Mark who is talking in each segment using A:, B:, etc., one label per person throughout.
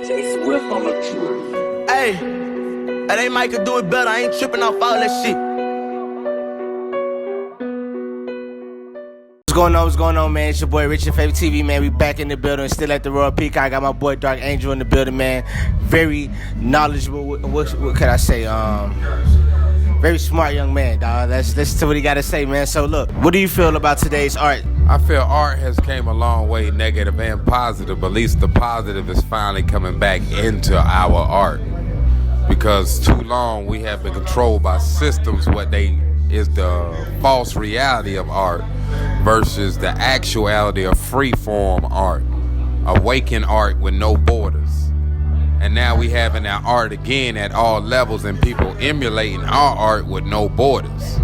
A: Hey, they might could do it better. I ain't tripping off all that shit. What's going on, man? It's your boy Rich, your favorite TV, man. We back in the building, still at the Royal Peacock. I got my boy RahElTheArkangel in the building, man. Very knowledgeable. What can I say? Very smart young man, dog. Let's listen to what he got to say, man. So, look, what do you feel about today's art?
B: I feel art has came a long way, negative and positive, but at least the positive is finally coming back into our art. Because too long we have been controlled by systems, what they is the false reality of art versus the actuality of free-form art, awakened art with no borders. And now we having our art again at all levels and people emulating our art with no borders.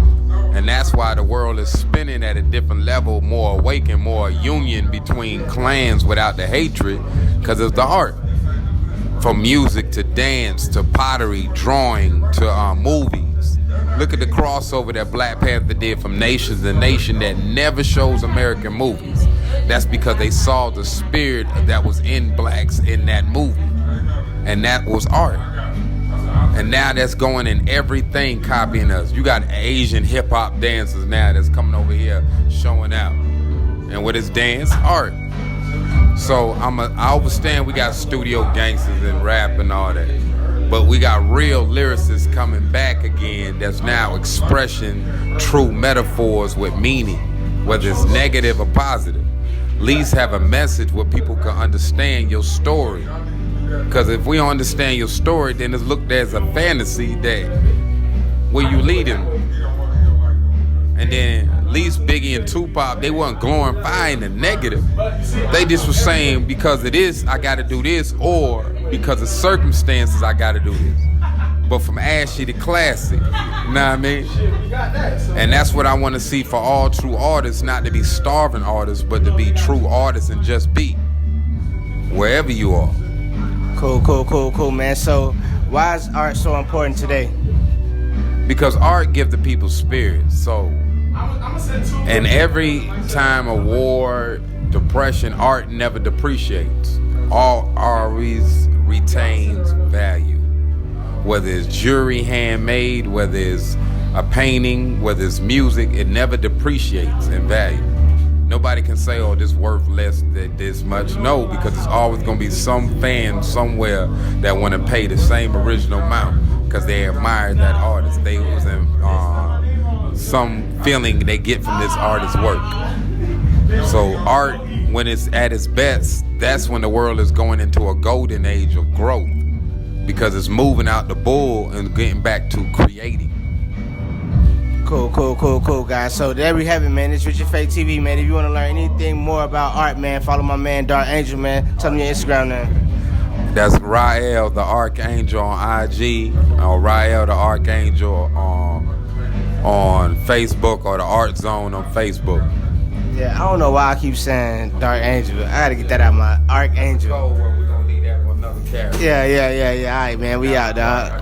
B: And that's why the world is spinning at a different level, more awakened, more union between clans without the hatred, because it's the art. From music to dance to pottery, drawing to movies. Look at the crossover that Black Panther did from nation to nation that never shows American movies. That's because they saw the spirit that was in blacks in that movie. And that was art. And now that's going in everything copying us. You got Asian hip-hop dancers now that's coming over here showing out. And what is dance? Art. So I understand we got studio gangsters and rap and all that. But we got real lyricists coming back again that's now expressing true metaphors with meaning, whether it's negative or positive. At least have a message where people can understand your story. Because if we don't understand your story, then it's looked at as a fantasy that where you leading. And then at least Biggie and Tupac, they weren't glorifying the negative. They just were saying because of this, I gotta do this, or because of circumstances, I gotta do this. But from ashy to classic, you know what I mean? And that's what I want to see for all true artists, not to be starving artists, but to be true artists and just be wherever you are.
A: Cool, man. So, why is art so important today?
B: Because art gives the people spirit. So, and every time of war, depression, art never depreciates. Art always retains value. Whether it's jewelry handmade, whether it's a painting, whether it's music, it never depreciates in value. Nobody can say, oh, this worth less than this much. No, because it's always going to be some fan somewhere that want to pay the same original amount because they admire that artist. They was in some feeling they get from this artist's work. So art, when it's at its best, that's when the world is going into a golden age of growth because it's moving out the bull and getting back to creating.
A: Cool, guys. So there we have it, man. It's Rich, your favorite TV, man. If you want to learn anything more about art, man, follow my man RahElTheArkangel, man. Tell me your Instagram, man.
B: That's RahElTheArkangel on IG, or RahElTheArkangel on Facebook, or the Art Zone on Facebook.
A: Yeah, I don't know why I keep saying RahElTheArkangel. I gotta get that out of my RahElTheArkangel.
B: We're gonna need that for another character.
A: Yeah. All right, man. We out, dog.